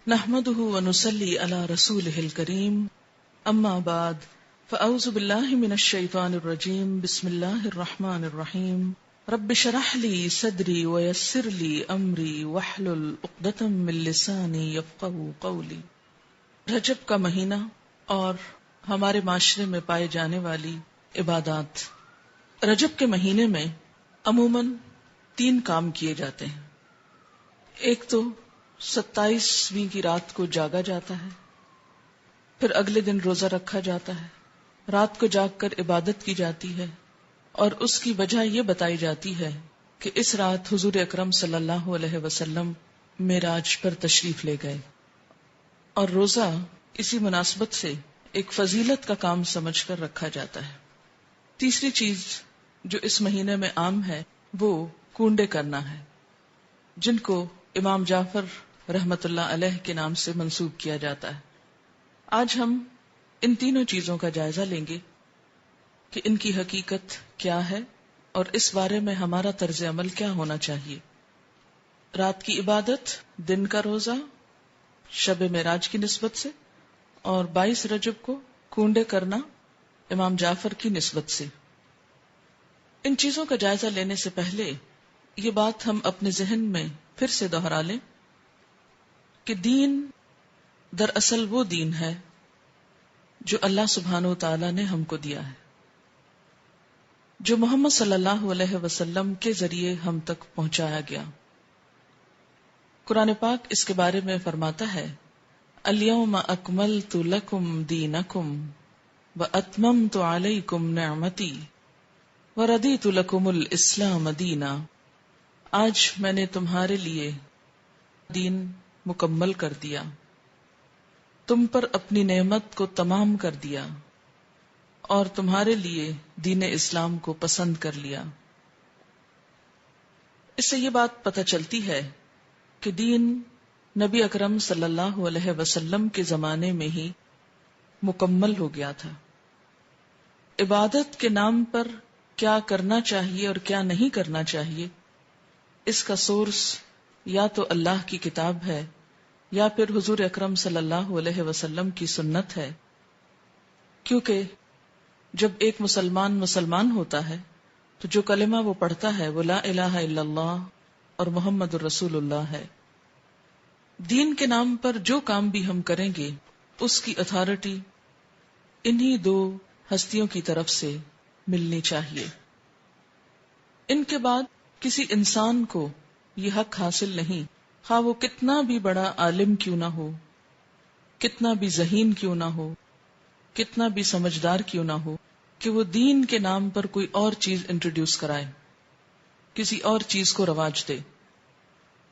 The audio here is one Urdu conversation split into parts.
نحمده ونصلي على رسوله الكريم اما بعد فاعوذ بالله من الشيطان الرجيم بسم الله الرحمن الرحيم رب اشرح لي صدري ويسر لي امري واحلل عقدة من لساني يفقهوا قولي۔ رجب کا مہینہ اور ہمارے معاشرے میں پائے جانے والی عبادات۔ رجب کے مہینے میں عموماً 3 کام کیے جاتے ہیں۔ ایک تو 27ویں کی رات کو جاگا جاتا ہے، پھر اگلے دن روزہ رکھا جاتا ہے، رات کو جاگ کر عبادت کی جاتی ہے، اور اس کی وجہ یہ بتائی جاتی ہے کہ اس رات حضور اکرم صلی اللہ علیہ وسلم معراج پر تشریف لے گئے، اور روزہ اسی مناسبت سے ایک فضیلت کا کام سمجھ کر رکھا جاتا ہے۔ تیسری چیز جو اس مہینے میں عام ہے وہ کونڈے کرنا ہے، جن کو امام جعفر رحمت اللہ علیہ کے نام سے منسوب کیا جاتا ہے۔ آج ہم ان تینوں چیزوں کا جائزہ لیں گے کہ ان کی حقیقت کیا ہے اور اس بارے میں ہمارا طرز عمل کیا ہونا چاہیے۔ رات کی عبادت، دن کا روزہ شب معراج کی نسبت سے، اور 22 رجب کو کونڈے کرنا امام جعفر کی نسبت سے۔ ان چیزوں کا جائزہ لینے سے پہلے یہ بات ہم اپنے ذہن میں پھر سے دہرا لیں کہ دین دراصل وہ دین ہے جو اللہ سبحانہ وتعالی نے ہم کو دیا ہے، جو محمد صلی اللہ علیہ وسلم کے ذریعے ہم تک پہنچایا گیا۔ قرآن پاک اس کے بارے میں فرماتا ہے، الیوم اکملت لکم دینکم واتممت علیکم نعمتی وردیت لکم الاسلام دینا۔ آج میں نے تمہارے لیے دین مکمل کر دیا، تم پر اپنی نعمت کو تمام کر دیا، اور تمہارے لیے دین اسلام کو پسند کر لیا۔ اس سے یہ بات پتہ چلتی ہے کہ دین نبی اکرم صلی اللہ علیہ وسلم کے زمانے میں ہی مکمل ہو گیا تھا۔ عبادت کے نام پر کیا کرنا چاہیے اور کیا نہیں کرنا چاہیے، اس کا سورس یا تو اللہ کی کتاب ہے یا پھر حضور اکرم صلی اللہ علیہ وسلم کی سنت ہے، کیونکہ جب ایک مسلمان ہوتا ہے تو جو کلمہ وہ پڑھتا ہے وہ لا الہ الا اللہ اور محمد الرسول اللہ ہے۔ دین کے نام پر جو کام بھی ہم کریں گے اس کی اتھارٹی انہی 2 ہستیوں کی طرف سے ملنی چاہیے۔ ان کے بعد کسی انسان کو یہ حق حاصل نہیں، خواہ وہ کتنا بھی بڑا عالم کیوں نہ ہو، کتنا بھی ذہین کیوں نہ ہو، کتنا بھی سمجھدار کیوں نہ ہو، کہ وہ دین کے نام پر کوئی اور چیز انٹروڈیوس کرائے، کسی اور چیز کو رواج دے۔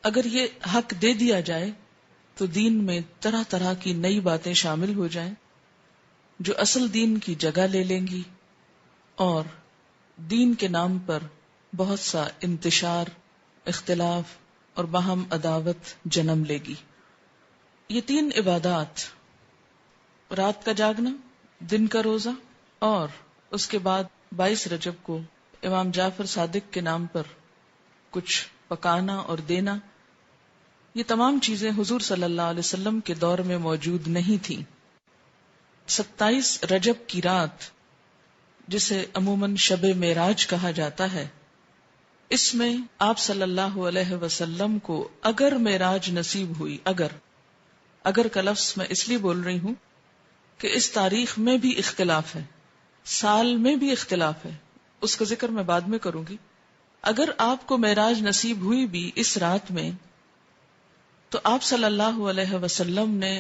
اگر یہ حق دے دیا جائے تو دین میں طرح طرح کی نئی باتیں شامل ہو جائیں جو اصل دین کی جگہ لے لیں گی، اور دین کے نام پر بہت سا انتشار، اختلاف اور باہم عداوت جنم لے گی۔ یہ 3 عبادات، رات کا جاگنا، دن کا روزہ، اور اس کے بعد 22 رجب کو امام جعفر صادق کے نام پر کچھ پکانا اور دینا، یہ تمام چیزیں حضور صلی اللہ علیہ وسلم کے دور میں موجود نہیں تھیں۔ 27 رجب کی رات، جسے عموماً شب معراج کہا جاتا ہے، اس میں آپ صلی اللہ علیہ وسلم کو اگر معراج نصیب ہوئی، اگر کا لفظ میں اس لیے بول رہی ہوں کہ اس تاریخ میں بھی اختلاف ہے، سال میں بھی اختلاف ہے، اس کا ذکر میں بعد میں کروں گی۔ اگر آپ کو معراج نصیب ہوئی بھی اس رات میں، تو آپ صلی اللہ علیہ وسلم نے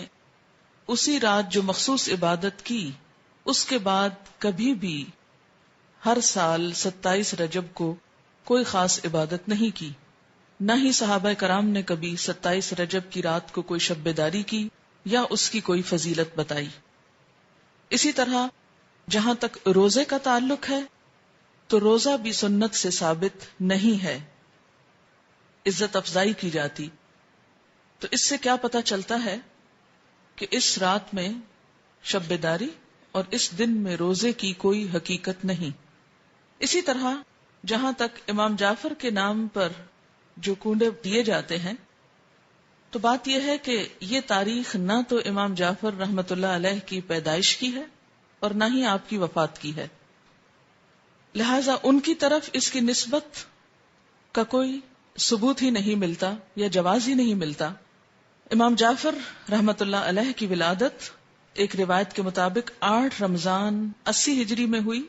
اسی رات جو مخصوص عبادت کی، اس کے بعد کبھی بھی ہر سال 27 رجب کو کوئی خاص عبادت نہیں کی، نہ ہی صحابہ کرام نے کبھی 27 رجب کی رات کو کوئی شب بیداری کی یا اس کی کوئی فضیلت بتائی۔ اسی طرح جہاں تک روزے کا تعلق ہے تو روزہ بھی سنت سے ثابت نہیں ہے، عزت افزائی کی جاتی۔ تو اس سے کیا پتہ چلتا ہے کہ اس رات میں شب بیداری اور اس دن میں روزے کی کوئی حقیقت نہیں۔ اسی طرح جہاں تک امام جعفر کے نام پر جو کنڈے دیے جاتے ہیں، تو بات یہ ہے کہ یہ تاریخ نہ تو امام جعفر رحمت اللہ علیہ کی پیدائش کی ہے اور نہ ہی آپ کی وفات کی ہے، لہذا ان کی طرف اس کی نسبت کا کوئی ثبوت ہی نہیں ملتا یا جواز ہی نہیں ملتا۔ امام جعفر رحمت اللہ علیہ کی ولادت ایک روایت کے مطابق 8 رمضان 80 ہجری میں ہوئی،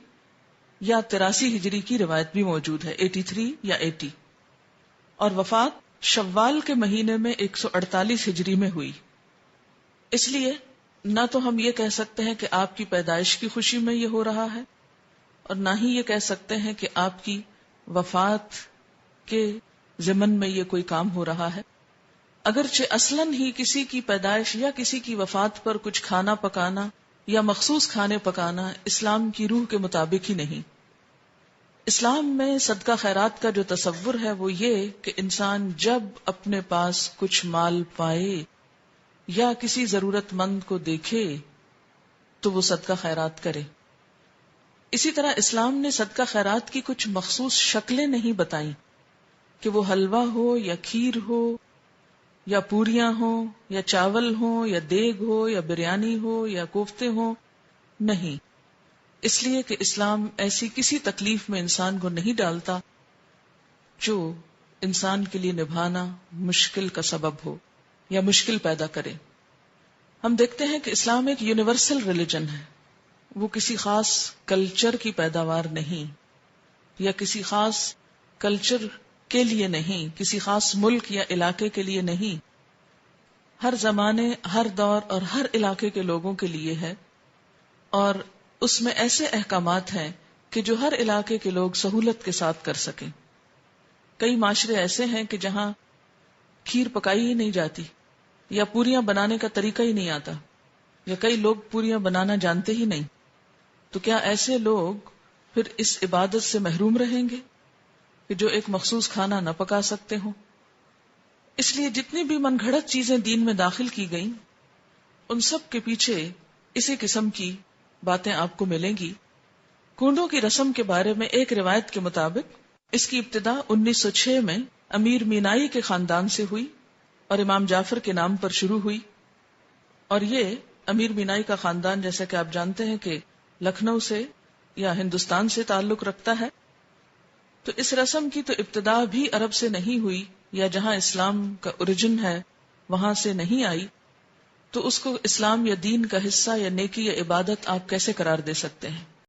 یا 83 ہجری کی روایت بھی موجود ہے، 83 یا 80، اور وفات شوال کے مہینے میں 148 ہجری میں ہوئی۔ اس لیے نہ تو ہم یہ کہہ سکتے ہیں کہ آپ کی پیدائش کی خوشی میں یہ ہو رہا ہے، اور نہ ہی یہ کہہ سکتے ہیں کہ آپ کی وفات کے ضمن میں یہ کوئی کام ہو رہا ہے، اگرچہ اصلاً ہی کسی کی پیدائش یا کسی کی وفات پر کچھ کھانا پکانا یا مخصوص کھانے پکانا اسلام کی روح کے مطابق ہی نہیں۔ اسلام میں صدقہ خیرات کا جو تصور ہے وہ یہ کہ انسان جب اپنے پاس کچھ مال پائے یا کسی ضرورت مند کو دیکھے تو وہ صدقہ خیرات کرے۔ اسی طرح اسلام نے صدقہ خیرات کی کچھ مخصوص شکلیں نہیں بتائیں کہ وہ حلوہ ہو یا کھیر ہو یا پوریاں ہوں یا چاول ہوں یا دیگ ہو یا بریانی ہو یا کوفتے ہوں، نہیں، اس لیے کہ اسلام ایسی کسی تکلیف میں انسان کو نہیں ڈالتا جو انسان کے لیے نبھانا مشکل کا سبب ہو یا مشکل پیدا کرے۔ ہم دیکھتے ہیں کہ اسلام ایک یونیورسل ریلیجن ہے، وہ کسی خاص کلچر کی پیداوار نہیں، یا کسی خاص کلچر کے لیے نہیں، کسی خاص ملک یا علاقے کے لیے نہیں، ہر زمانے، ہر دور اور ہر علاقے کے لوگوں کے لیے ہے، اور اس میں ایسے احکامات ہیں کہ جو ہر علاقے کے لوگ سہولت کے ساتھ کر سکیں۔ کئی معاشرے ایسے ہیں کہ جہاں کھیر پکائی ہی نہیں جاتی یا پوریاں بنانے کا طریقہ ہی نہیں آتا، یا کئی لوگ پوریاں بنانا جانتے ہی نہیں، تو کیا ایسے لوگ پھر اس عبادت سے محروم رہیں گے کہ جو ایک مخصوص کھانا نہ پکا سکتے ہوں؟ اس لیے جتنی بھی من گھڑت چیزیں دین میں داخل کی گئیں ان سب کے پیچھے اسی قسم کی باتیں آپ کو ملیں گی۔ کنڈوں کی رسم کے بارے میں ایک روایت کے مطابق اس کی ابتدا 1906 میں امیر مینائی کے خاندان سے ہوئی اور امام جعفر کے نام پر شروع ہوئی، اور یہ امیر مینائی کا خاندان جیسا کہ آپ جانتے ہیں کہ لکھنؤ سے یا ہندوستان سے تعلق رکھتا ہے، تو اس رسم کی تو ابتدا بھی عرب سے نہیں ہوئی، یا جہاں اسلام کا اوریجن ہے وہاں سے نہیں آئی، تو اس کو اسلام یا دین کا حصہ یا نیکی یا عبادت آپ کیسے قرار دے سکتے ہیں؟